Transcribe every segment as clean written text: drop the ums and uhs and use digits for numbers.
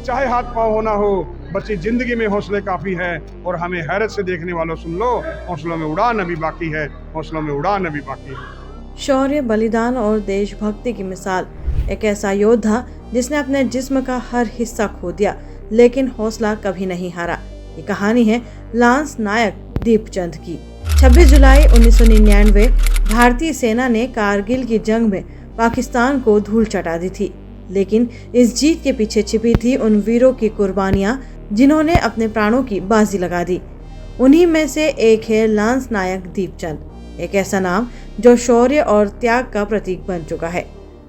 चाहे हाथ पांव होना हो, बच्ची जिंदगी में हौसले काफी है। और हमें हैरत से देखने वालों सुन लो, हौसलों में उड़ान अभी बाकी है, हौसलों में उड़ान अभी बाकी है। शौर्य, बलिदान और देशभक्ति की मिसाल, एक ऐसा योद्धा जिसने अपने जिस्म का हर हिस्सा खो दिया लेकिन हौसला कभी नहीं हारा। ये कहानी है लांस नायक दीपचंद की। 26 जुलाई 1999 भारतीय सेना ने कारगिल की जंग में पाकिस्तान को धूल चटा दी थी, लेकिन इस जीत के पीछे छिपी थी उन वीरों की कुर्बानियां जिन्होंने अपने प्राणों की बाजी लगा दी। उन्हीं में से एक है लांस नायक दीपचंद, एक ऐसा नाम जो शौर्य और त्याग का प्रतीक बन चुका है।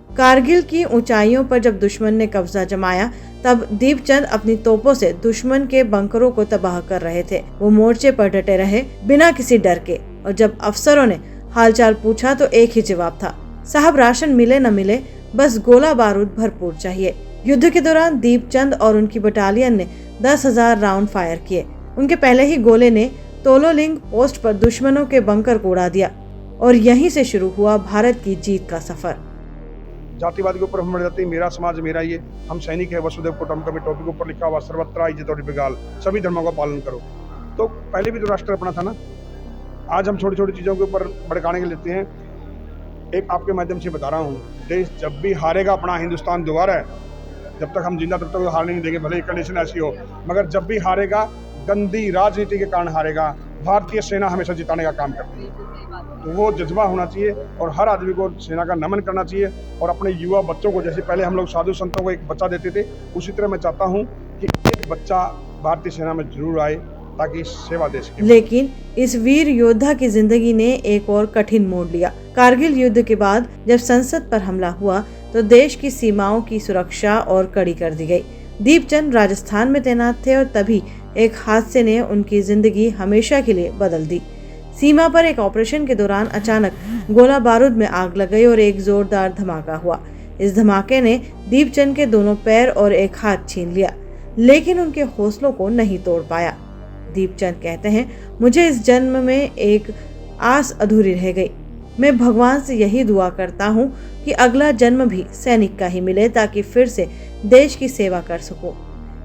कारगिल की ऊंचाइयों पर जब दुश्मन ने कब्जा जमाया, तब दीपचंद अपनी तोपों से दुश्मन के बंकरों को तबाह कर रहे थे। वो मोर्चे पर डटे रहे बिना किसी डर के, और जब अफसरों ने हालचाल पूछा तो एक ही जवाब था, साहब राशन मिले न मिले, बस गोला बारूद भरपूर चाहिए। युद्ध के दौरान दीपचंद और उनकी बटालियन ने 10,000 राउंड फायर किए। उनके पहले ही गोले ने तोलोलिंग पोस्ट पर दुश्मनों के बंकर को उड़ा दिया, और यहीं से शुरू हुआ भारत की जीत का सफर। जातिवाद के ऊपर हम मर जाते हैं, मेरा समाज मेरा ये, हम सैनिक है, वसुदेव कुटुंबकम, टोपी के ऊपर लिखा हुआ सर्वत्र इज्जत और निर्विवाद, सभी धर्मों का पालन करो। तो पहले भी तो राष्ट्र अपना था ना। आज हम छोटी छोटी चीज़ों के ऊपर भड़काने के लेते हैं। एक आपके माध्यम से बता रहा हूँ, देश जब भी हारेगा, अपना हिंदुस्तान दोबारा है, जब तक हम जिंदा तब तक हारने नहीं देंगे, भले कंडीशन ऐसी हो, मगर जब भी हारेगा गंदी राजनीति के कारण हारेगा। भारतीय सेना हमेशा जिताने का काम करती है, तो वो जज्बा होना चाहिए और हर आदमी को सेना का नमन करना चाहिए। और अपने युवा बच्चों को, जैसे पहले हम लोग साधु संतों को एक बच्चा देते थे, उसी तरह मैं चाहता हूँ कि एक बच्चा भारतीय सेना में जरूर आए, ताकि सेवा देश की। लेकिन इस वीर योद्धा की जिंदगी ने एक और कठिन मोड़ लिया। कारगिल युद्ध के बाद जब संसद पर हमला हुआ तो देश की सीमाओं की सुरक्षा और कड़ी कर दी गई। दीपचंद राजस्थान में तैनात थे और तभी एक हादसे ने उनकी जिंदगी हमेशा के लिए बदल दी। सीमा पर एक ऑपरेशन के दौरान अचानक गोला बारूद में आग लग गई और एक जोरदार धमाका हुआ। इस धमाके ने दीपचंद के दोनों पैर और एक हाथ छीन लिया, लेकिन उनके हौसलों को नहीं तोड़ पाया। दीपचंद कहते हैं, मुझे इस जन्म में एक आस अधूरी रह गई। मैं भगवान से यही दुआ करता हूँ कि अगला जन्म भी सैनिक का ही मिले, ताकि फिर से देश की सेवा कर सकूं।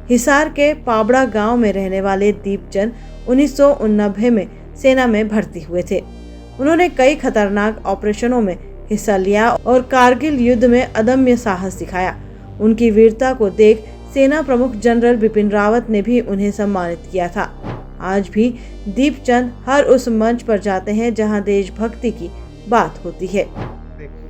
हिसार के पाबड़ा गांव में रहने वाले दीपचंद 1989 में सेना में भर्ती हुए थे। उन्होंने कई खतरनाक ऑपरेशनों में हिस्सा लिया और कारगिल युद्ध में अदम्य साहस दिखाया। उनकी वीरता को देख सेना प्रमुख जनरल बिपिन रावत ने भी उन्हें सम्मानित किया था। आज भी दीपचंद हर उस मंच पर जाते हैं जहां देशभक्ति की बात होती है।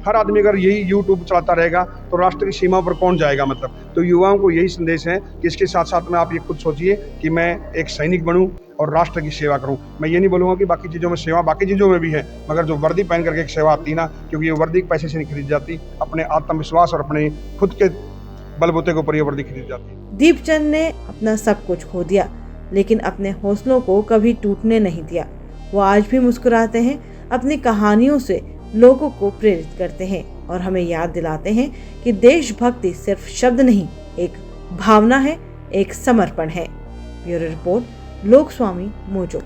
हर आदमी अगर यही यूट्यूब चलाता रहेगा तो राष्ट्र की सीमा पर कौन जाएगा। मतलब तो युवाओं को यही संदेश है कि इसके साथ साथ में आप ये खुद सोचिए कि मैं एक सैनिक बनूं और राष्ट्र की सेवा करूं। मैं ये नहीं बोलूँगा कि बाकी चीज़ों में सेवा, बाकी चीज़ों में भी है, मगर जो वर्दी पहन करके एक सेवा आती ना, क्योंकि ये वर्दी पैसे से नहीं खरीदी जाती, अपने आत्मविश्वास और अपने खुद के बलबूते के ऊपर ये वर्दी खरीदी जाती है। दीपचंद ने अपना सब कुछ खो दिया, लेकिन अपने हौसलों को कभी टूटने नहीं दिया। वो आज भी मुस्कुराते हैं, अपनी कहानियों से लोगों को प्रेरित करते हैं और हमें याद दिलाते हैं कि देशभक्ति सिर्फ शब्द नहीं, एक भावना है, एक समर्पण है। Bureau report, Lokswami mojo.